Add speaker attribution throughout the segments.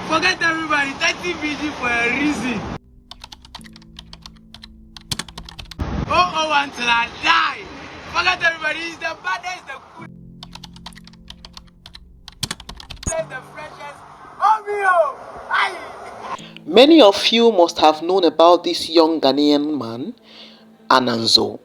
Speaker 1: Forget everybody, 30 BG for a reason. Oh, until I die. Forget everybody, he's the baddest, the coolest, the freshest. Oh, me, aye.
Speaker 2: Many of you must have known about this young Ghanaian man, Ananzo,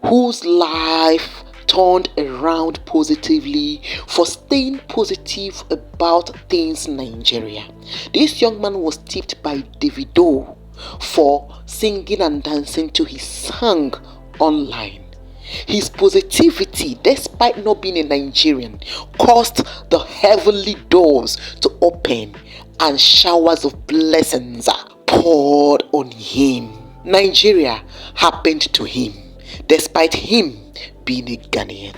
Speaker 2: whose life turned around positively for staying positive about things in Nigeria. This young man was tipped by Davido for singing and dancing to his song online. His positivity, despite not being a Nigerian, caused the heavenly doors to open and showers of blessings are poured on him. Nigeria happened to him, despite him being a Ghanaian.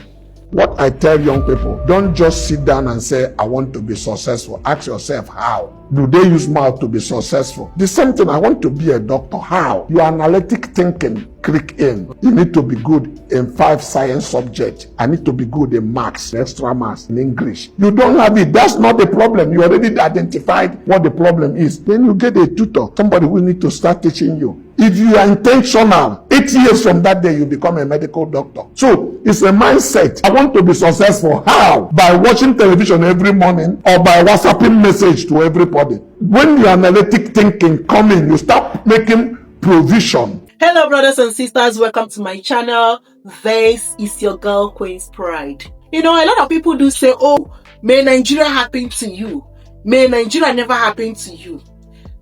Speaker 3: What I tell young people, don't just sit down and say, I want to be successful. Ask yourself, how? Do they use mouth to be successful? The same thing, I want to be a doctor. How? Your analytic thinking click in. You need to be good in 5 science subjects. I need to be good in maths, extra maths, in English. You don't have it. That's not the problem. You already identified what the problem is. Then you get a tutor. Somebody will need to start teaching you. If you are intentional, 8 years from that day, you become a medical doctor. So it's a mindset. I want to be successful. How? By watching television every morning or by WhatsApping message to everybody. When your analytic thinking come in, you start making provision.
Speaker 4: Hello brothers and sisters, welcome to my channel. This is your girl Qinspride. You know, a lot of people do say, oh, may Nigeria happen to you. May Nigeria never happen to you.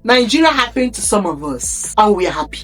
Speaker 4: Nigeria happened to some of us, and we are happy.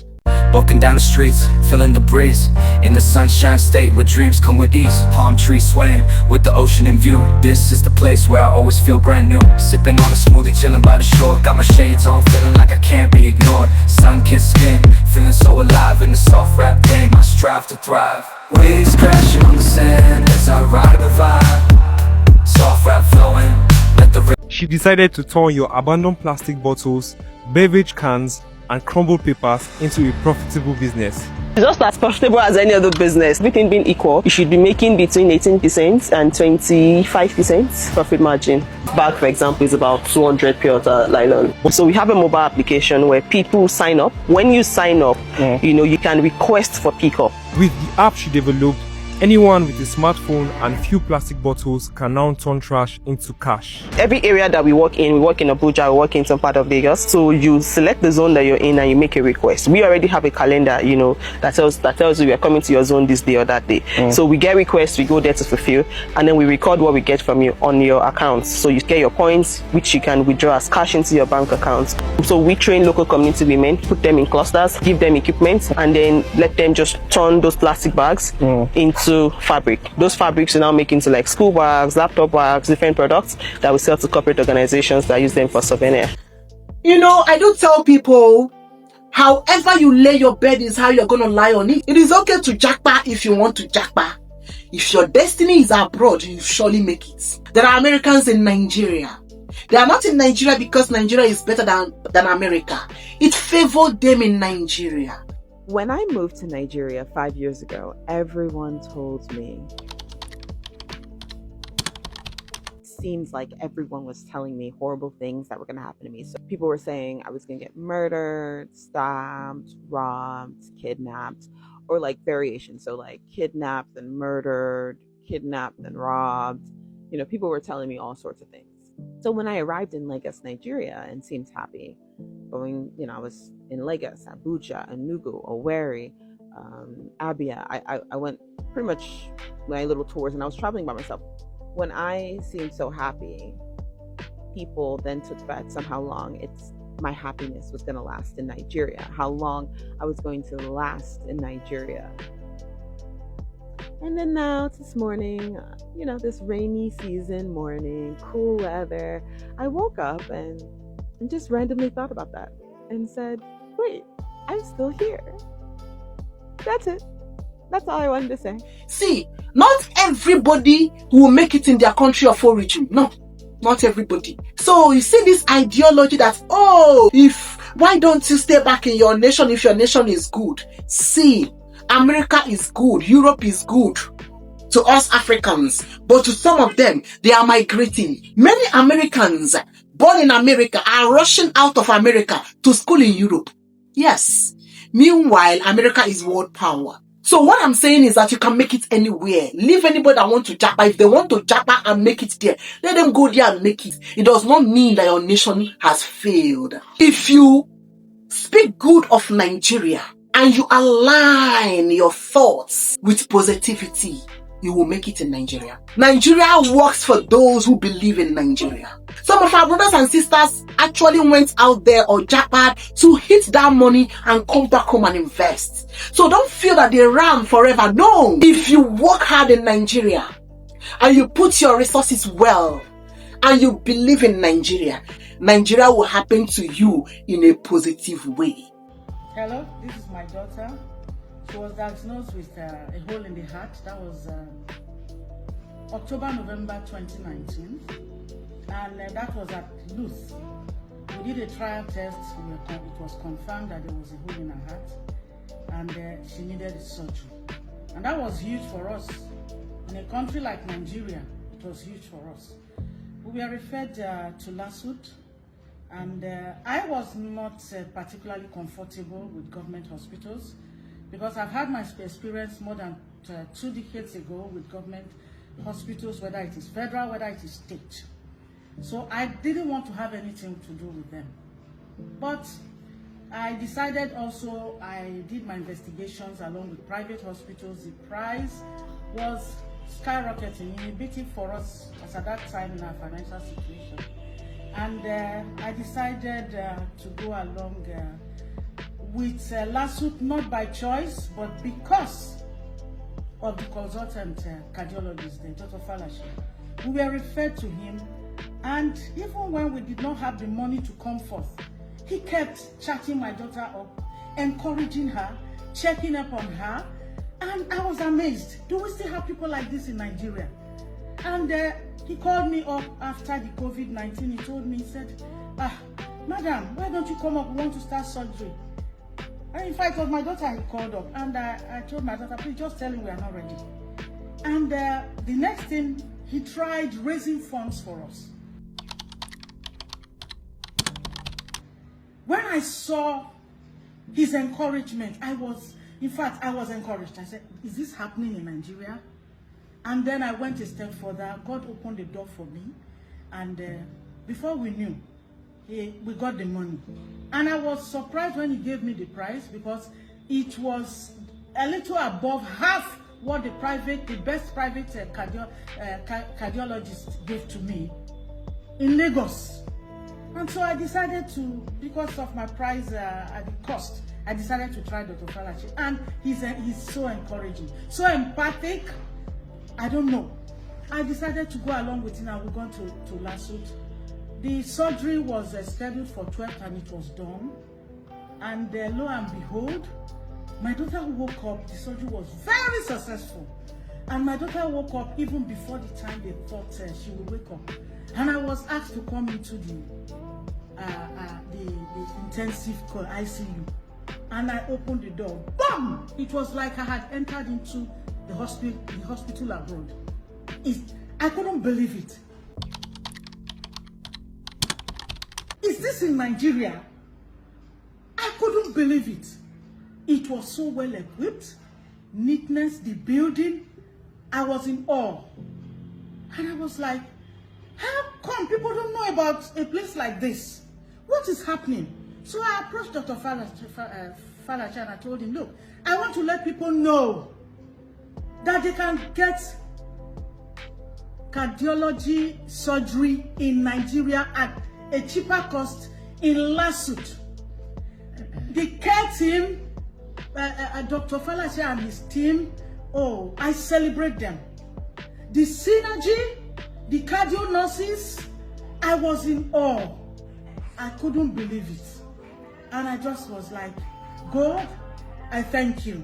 Speaker 5: Walking down the streets, feeling the breeze, in the sunshine state where dreams come with ease. Palm trees swaying with the ocean in view. This is the place where I always feel brand new. Sipping on a smoothie, chilling by the shore. Got my shades on, feeling like I can't be ignored. Sun-kissed skin, feeling so alive in the soft rap game. I strive to thrive. Waves crashing on the sand as I ride the vibe. Soft rap flowing, let the
Speaker 6: She decided to turn your abandoned plastic bottles, beverage cans, and crumbled papers into a profitable business.
Speaker 7: It's just as profitable as any other business. Everything being equal, you should be making between 18% and 25% profit margin. Bag, for example, is about 200 pure nylon. So we have a mobile application where people sign up. When you sign up, you know, you can request for pickup.
Speaker 6: With the app she developed, anyone with a smartphone and few plastic bottles can now turn trash into cash.
Speaker 7: Every area that we work in Abuja, we work in some part of Lagos. So you select the zone that you're in and you make a request. We already have a calendar, you know, that tells you we are coming to your zone this day or that day. So we get requests, we go there to fulfill, and then we record what we get from you on your account. So you get your points, which you can withdraw as cash into your bank account. So we train local community women, put them in clusters, give them equipment, and then let them just turn those plastic bags into fabric. Those fabrics are now making into like school bags, laptop bags, different products that we sell to corporate organizations that use them for souvenir.
Speaker 4: You know, I do tell people, however you lay your bed is how you're going to lie on it. It is okay to jackpot if you want to jackpot. If your destiny is abroad, you surely make it. There are Americans in Nigeria. They are not in Nigeria because Nigeria is better than America. It favored them in Nigeria.
Speaker 8: When I moved to Nigeria 5 years ago, everyone told me, seems like everyone was telling me horrible things that were going to happen to me. So people were saying I was going to get murdered, stabbed, robbed, kidnapped, or like variations. So like kidnapped and murdered, kidnapped and robbed. You know, people were telling me all sorts of things. So when I arrived in Lagos, Nigeria, and seemed happy, going, you know, I was in Lagos, Abuja, Enugu, Owerri, Abia. I went pretty much my little tours, and I was traveling by myself. When I seemed so happy, people then took bets on how long my happiness was going to last in Nigeria, how long I was going to last in Nigeria. And then now, this morning, you know, this rainy season morning, cool weather, I woke up and just randomly thought about that and said, wait, I'm still here. That's it. That's all I wanted to say.
Speaker 4: See, not everybody will make it in their country of origin. No, not everybody. So you see this ideology that, oh, why don't you stay back in your nation if your nation is good? See, America is good, Europe is good to us Africans, but to some of them, they are migrating. Many Americans born in America are rushing out of America to school in Europe. Yes. Meanwhile, America is world power. So what I'm saying is that you can make it anywhere. Leave anybody that want to japa. If they want to japa and make it there, let them go there and make it. It does not mean that your nation has failed. If you speak good of Nigeria and you align your thoughts with positivity, you will make it in Nigeria. Nigeria works for those who believe in Nigeria. Some of our brothers and sisters actually went out there or jackpot to hit that money and come back home and invest. So don't feel that they ran forever. No. If you work hard in Nigeria and you put your resources well and you believe in Nigeria, Nigeria will happen to you in a positive way.
Speaker 9: Hello, this is my daughter. She was diagnosed with a hole in the heart. That was November 2019, and that was at Luth. We did a trial test. It was confirmed that there was a hole in her heart, and she needed surgery. And that was huge for us. In a country like Nigeria, it was huge for us. We were referred to Lasut, and I was not particularly comfortable with government hospitals, because I've had my experience more than 2 decades ago with government hospitals, whether it is federal, whether it is state. So I didn't want to have anything to do with them. But I decided also, I did my investigations along with private hospitals. The price was skyrocketing, inhibiting for us as at that time in our financial situation. And I decided to go along with Lasut, not by choice, but because of the consultant cardiologist, Dr. Falashe. We were referred to him, and even when we did not have the money to come forth, he kept chatting my daughter up, encouraging her, checking up on her, and I was amazed. Do we still have people like this in Nigeria? And he called me up after the COVID-19. He told me, he said, madam, why don't you come up? We want to start surgery. And in fact, it was my daughter he called up, and I told my daughter, please just tell him we are not ready. And the next thing, he tried raising funds for us. When I saw his encouragement, I was encouraged. I said, is this happening in Nigeria? And then I went a step further. God opened the door for me, and before we knew, we got the money. And I was surprised when he gave me the price, because it was a little above half what the best private cardiologist gave to me in Lagos. And so I decided to, because of my price at the cost, I decided to try Dr. Falashe. And he's so encouraging, so empathic. I don't know. I decided to go along with him, and we're going to Lasut. The surgery was scheduled for 12th, and it was done. And lo and behold, my daughter woke up. The surgery was very successful. And my daughter woke up even before the time they thought she would wake up. And I was asked to come into the intensive ICU. And I opened the door. Boom! It was like I had entered into the hospital abroad. I couldn't believe it. Is this in Nigeria? I couldn't believe it. It was so well equipped, neatness, the building. I was in awe. And I was like, how come people don't know about a place like this? What is happening? So I approached Dr. Falashe and I told him, look, I want to let people know that they can get cardiology surgery in Nigeria at a cheaper cost in Lasut. The care team, Dr. Falashe and his team, oh, I celebrate them. The synergy, the cardio nurses, I was in awe. I couldn't believe it. And I just was like, God, I thank you.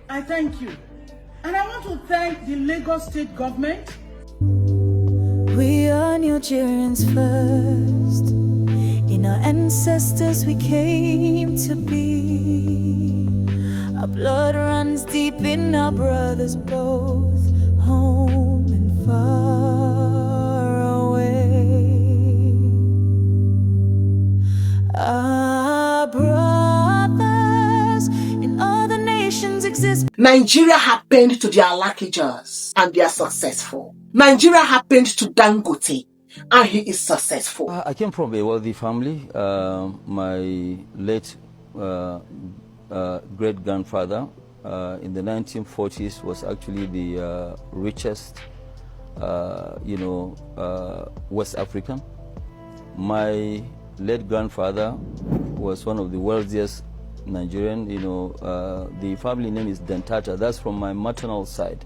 Speaker 9: I thank you. And I want to thank the Lagos state government.
Speaker 10: We are Nigerians first. In our ancestors we came to be. Our blood runs deep in our brothers both, home and far away.
Speaker 4: Nigeria happened to the Alakijas and they are successful. Nigeria happened to Dangote and he is successful.
Speaker 11: I came from a wealthy family. My late great-grandfather in the 1940s was actually the richest, West African. My late grandfather was one of the wealthiest Nigerian. The family name is Dentata. That's from my maternal side.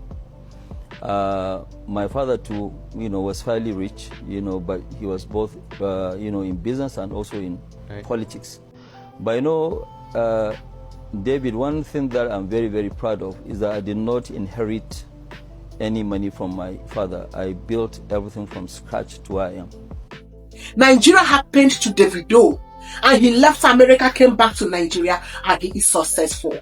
Speaker 11: My father too, was fairly rich, but he was both, in business and also in politics. But David, one thing that I'm very, very proud of is that I did not inherit any money from my father. I built everything from scratch to where I am.
Speaker 4: Nigeria happened to Davido and he left America, came back to Nigeria and he is successful.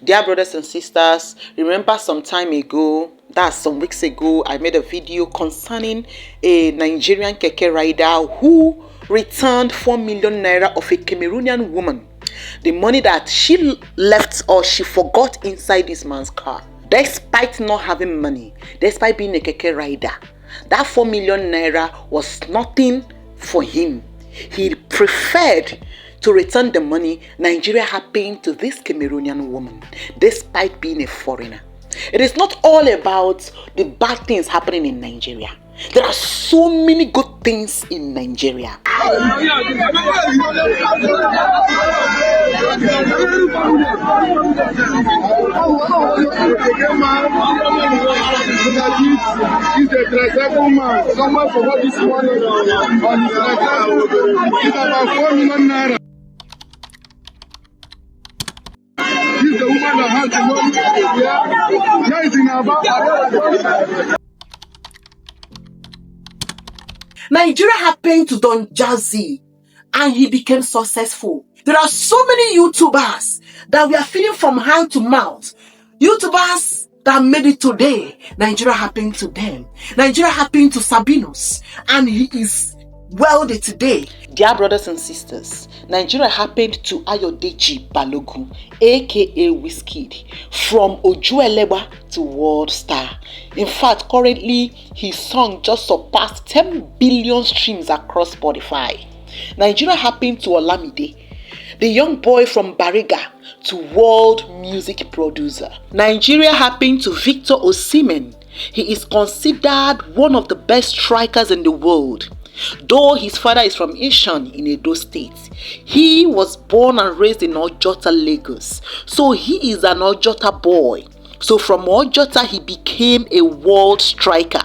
Speaker 2: Dear brothers and sisters, remember some time ago, that's some weeks ago, I made a video concerning a Nigerian keke rider who returned 4 million naira of a Cameroonian woman. The money that she left or she forgot inside this man's car. Despite not having money, despite being a keke rider, that 4 million naira was nothing for him. He preferred to return the money Nigeria had paid to this Cameroonian woman, despite being a foreigner. It is not all about the bad things happening in Nigeria. There are so many good things in Nigeria.
Speaker 12: The woman that has the money,
Speaker 4: Nigeria happened to Don Jazzy and he became successful. There are so many YouTubers that we are feeling from hand to mouth. YouTubers that made it today. Nigeria happened to them. Nigeria happened to Sabinus and he is wealthy today.
Speaker 2: Dear brothers and sisters, Nigeria happened to Ayodeji Balogun, aka Wizkid, from Ojuelegba to World Star. In fact, currently his song just surpassed 10 billion streams across Spotify. Nigeria happened to Olamide, the young boy from Bariga, to world music producer. Nigeria happened to Victor Osimhen. He is considered one of the best strikers in the world. Though his father is from Ishan in Edo State, he was born and raised in Ojota, Lagos. So he is an Ojota boy. So from Ojota, he became a world striker.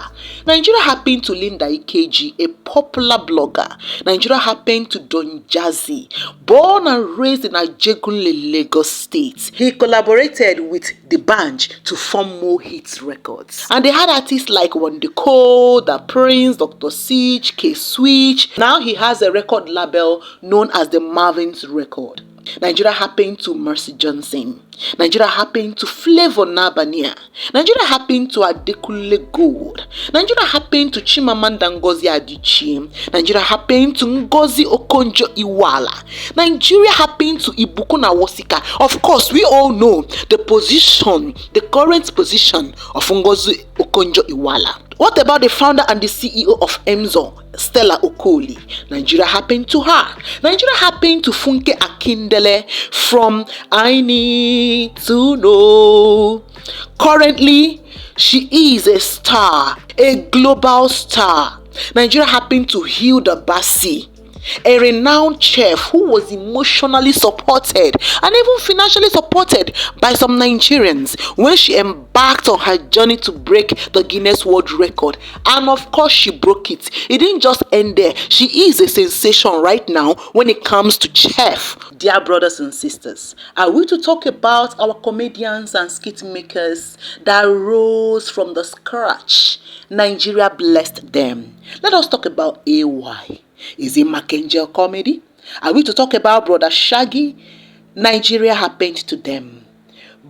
Speaker 2: Nigeria happened to Linda Ikeji, a popular blogger. Nigeria happened to Don Jazzy, born and raised in Ajegunle, Lagos State. He collaborated with the band to form Mo Hits Records. And they had artists like Wandeko, The Prince, Dr. Siege, K-Switch. Now he has a record label known as the Marvin's Record. Nigeria happened to Mercy Johnson. Nigeria happened to Flavor Nabania. Nigeria happened to Adekunle Gold. Nigeria happened to Chimamanda Ngozi Adichie. Nigeria happened to Ngozi Okonjo-Iweala. Nigeria happened to Ibukun Awosika. Of course, we all know the current position of Ngozi Okonjo-Iweala. What about the founder and the CEO of Emzo, Stella Okoli? Nigeria happened to her. Nigeria happened to Funke Akindele from I Need to Know. Currently, she is a star, a global star. Nigeria happened to Hilda Bassi. a renowned chef who was emotionally supported and even financially supported by some Nigerians when she embarked on her journey to break the Guinness World Record. And of course, she broke it. It didn't just end there. She is a sensation right now when it comes to chef. Dear brothers and sisters, are we to talk about our comedians and skit makers that rose from the scratch? Nigeria blessed them. Let us talk about AY. Is it Macangel comedy? Are we to talk about Brother Shaggy? Nigeria happened to them.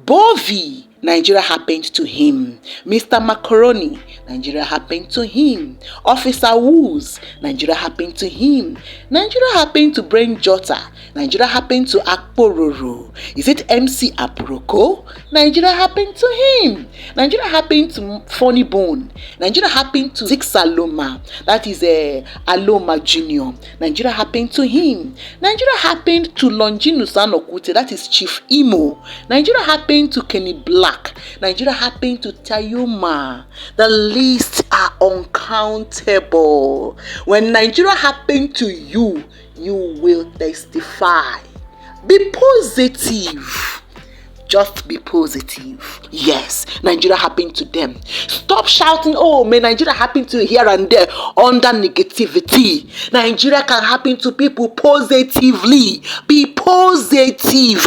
Speaker 2: Bovi, Nigeria happened to him. Mr. Macaroni, Nigeria happened to him. Officer Woos, Nigeria happened to him. Nigeria happened to Brain Jota. Nigeria happened to Akpororo. Is it MC Aproko? Nigeria happened to him. Nigeria happened to Funny Bone. Nigeria happened to Zik Saloma. That is Aloma Jr. Nigeria happened to him. Nigeria happened to Longino Sanokute. That is Chief Imo. Nigeria happened to Kenny Black. Nigeria happened to Tayoma. The lists are uncountable. When Nigeria happened to you, you will testify. Be positive. Just be positive. Yes, Nigeria happened to them. Stop shouting, oh, may Nigeria happen to here and there under negativity. Nigeria can happen to people positively. Be positive,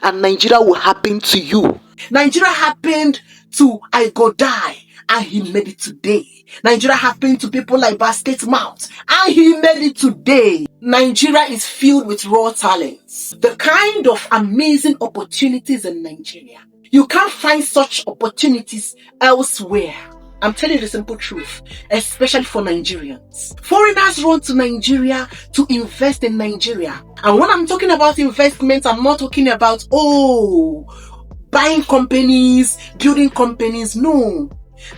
Speaker 2: and Nigeria will happen to you.
Speaker 4: Nigeria happened to I Go Die, and he made it today. Nigeria happened to people like Basket Mount, and he made it today. Nigeria is filled with raw talents. The kind of amazing opportunities in Nigeria. You can't find such opportunities elsewhere. I'm telling you the simple truth, especially for Nigerians. Foreigners run to Nigeria to invest in Nigeria. And when I'm talking about investment, I'm not talking about, buying companies, building companies. No.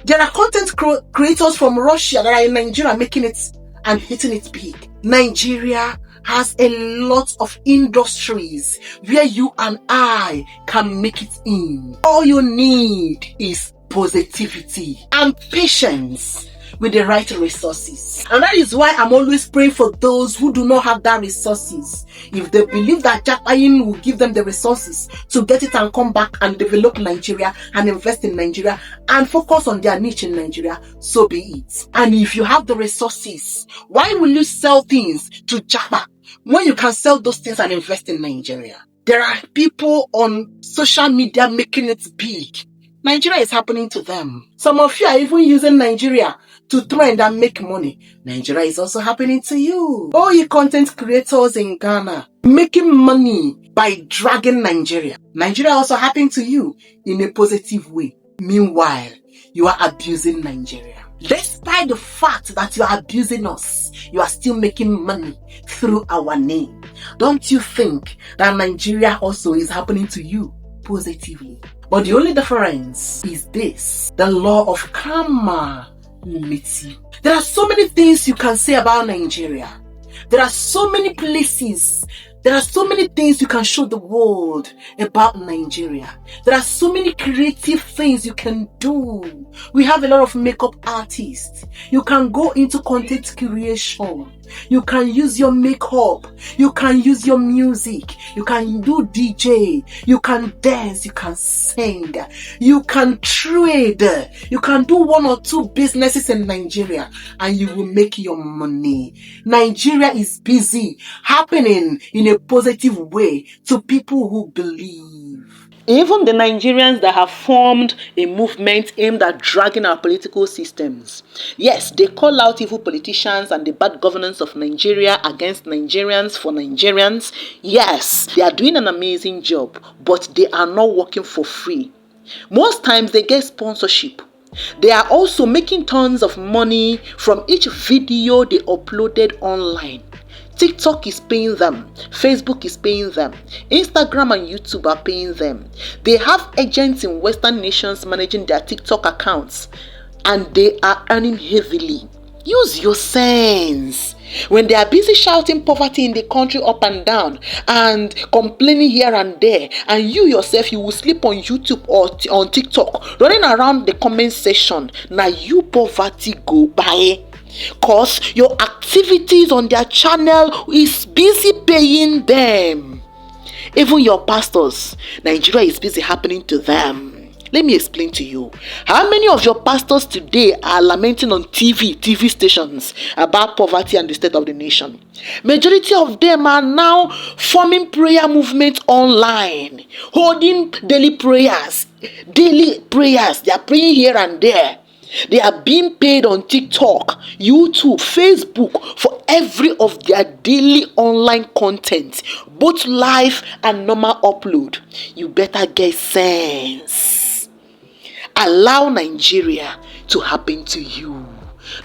Speaker 4: There are content creators from Russia that are in Nigeria making it and hitting it big. Nigeria has a lot of industries where you and I can make it in. All you need is positivity and patience with the right resources. And that is why I'm always praying for those who do not have that resources. If they believe that Japan will give them the resources to get it and come back and develop Nigeria and invest in Nigeria and focus on their niche in Nigeria, so be it. And if you have the resources, why will you sell things to Japan when you can sell those things and invest in Nigeria? There are people on social media making it big. Nigeria is happening to them. Some of you are even using Nigeria to trend and make money. Nigeria is also happening to you. All you content creators in Ghana making money by dragging Nigeria. Nigeria also happening to you in a positive way. Meanwhile, you are abusing Nigeria. Despite the fact that you are abusing us, you are still making money through our name. Don't you think that Nigeria also is happening to you positively? But the only difference is this: the law of karma will meet you. There are so many things you can say about Nigeria. There are so many places. There are so many things you can show the world about Nigeria. There are so many creative things you can do. We have a lot of makeup artists. You can go into content creation. You can use your makeup. You can use your music. You can do DJ. You can dance. You can sing. You can trade. You can do 1 or 2 businesses in Nigeria and you will make your money. Nigeria is busy happening in a positive way to people who believe.
Speaker 2: Even the Nigerians that have formed a movement aimed at dragging our political systems. Yes, they call out evil politicians and the bad governance of Nigeria against Nigerians for Nigerians. Yes, they are doing an amazing job, but they are not working for free. Most times they get sponsorship. They are also making tons of money from each video they uploaded online. TikTok is paying them, Facebook is paying them, Instagram and YouTube are paying them. They have agents in Western nations managing their TikTok accounts and they are earning heavily. Use your sense. When they are busy shouting poverty in the country up and down and complaining here and there, and you yourself, you will sleep on YouTube or on TikTok running around the comment section. Now you poverty go by. Cause your activities on their channel is busy paying them. Even your pastors, Nigeria is busy happening to them. Let me explain to you. How many of your pastors today are lamenting on TV stations about poverty and the state of the nation? Majority of them are now forming prayer movements online, holding daily prayers. They are praying here and there. They are being paid on TikTok, YouTube, Facebook for every of their daily online content, both live and normal upload. You better get sense. Allow Nigeria to happen to you.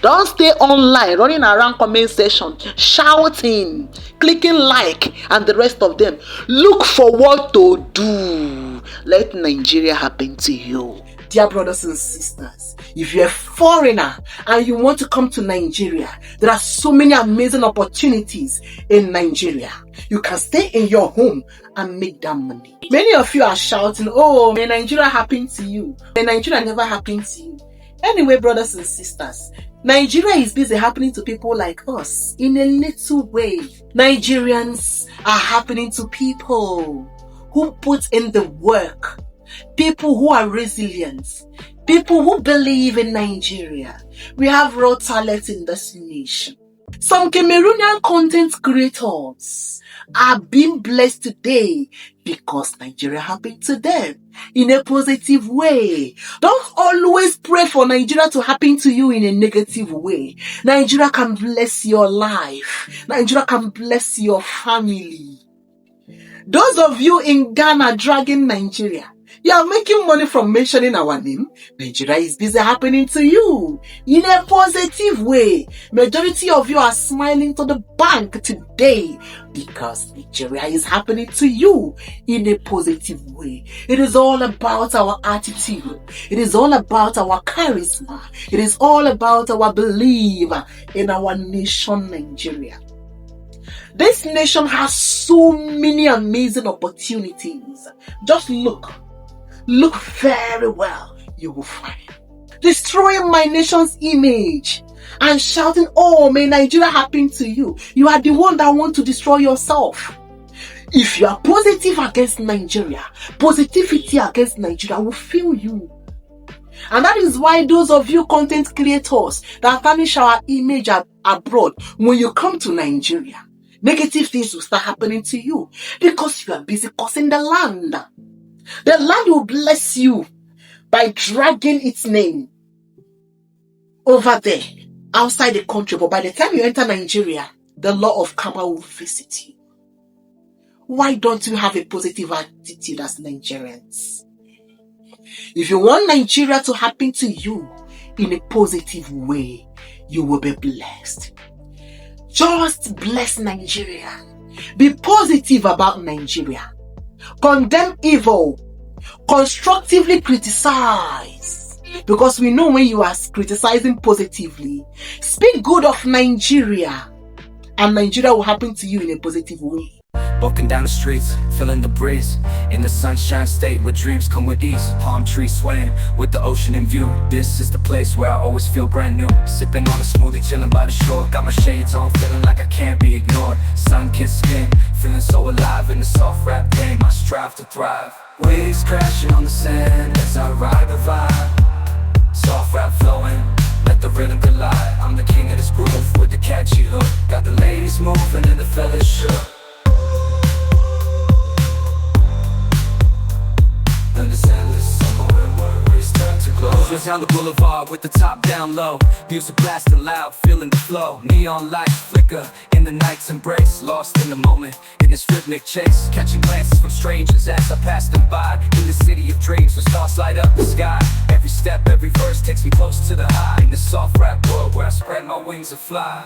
Speaker 2: Don't stay online running around comment section shouting, clicking like and the rest of them. Look for what to do. Let Nigeria happen to you.
Speaker 4: Dear brothers and sisters, if you're a foreigner and you want to come to Nigeria, there are so many amazing opportunities in Nigeria. You can stay in your home and make that money. Many of you are shouting, oh, may Nigeria happen to you. May Nigeria never happen to you. Anyway, brothers and sisters, Nigeria is busy happening to people like us in a little way. Nigerians are happening to people who put in the work, people who are resilient, people who believe in Nigeria. We have raw talent in this nation. Some Cameroonian content creators are being blessed today because Nigeria happened to them in a positive way. Don't always pray for Nigeria to happen to you in a negative way. Nigeria can bless your life. Nigeria can bless your family. Those of you in Ghana dragging Nigeria, you are making money from mentioning our name. Nigeria is busy happening to you in a positive way. Majority of you are smiling to the bank today because Nigeria is happening to you in a positive way. It is all about our attitude. It is all about our charisma. It is all about our belief in our nation, Nigeria. This nation has so many amazing opportunities. Just look very well, you will find. Destroying my nation's image and shouting, oh, may Nigeria happen to you. You are the one that want to destroy yourself. If you are positive against Nigeria, positivity against Nigeria will fill you. And that is why those of you content creators that tarnish our image abroad, when you come to Nigeria, negative things will start happening to you because you are busy causing the land. The land will bless you by dragging its name over there, outside the country. But by the time you enter Nigeria, the law of karma will visit you. Why don't you have a positive attitude as Nigerians? If you want Nigeria to happen to you in a positive way, you will be blessed. Just bless Nigeria. Be positive about Nigeria. Condemn evil. Constructively criticize. Because we know when you are criticizing positively, speak good of Nigeria, and Nigeria will happen to you in a positive way.
Speaker 5: Walking down the streets, feeling the breeze in the sunshine state where dreams come with ease. Palm trees swaying with the ocean in view. This is the place where I always feel brand new. Sipping on a smoothie, chilling by the shore. Got my shades on, feeling like I can't be ignored. Sun-kissed skin, feeling so alive in the soft rap game. I strive to thrive. Waves crashing on the sand as I ride the vibe. Soft rap flowing, let the rhythm collide. I'm the king of this groove with the catchy hook. Got the ladies moving and the fellas shook. Just down the boulevard with the top down low. Music blasting loud, feeling the flow. Neon lights flicker in the night's embrace. Lost in the moment, in this rhythmic chase. Catching glances from strangers as I pass them by. In the city of dreams where stars light up the sky. Every step, every verse takes me close to the high. In the soft rap world where I spread my wings and fly.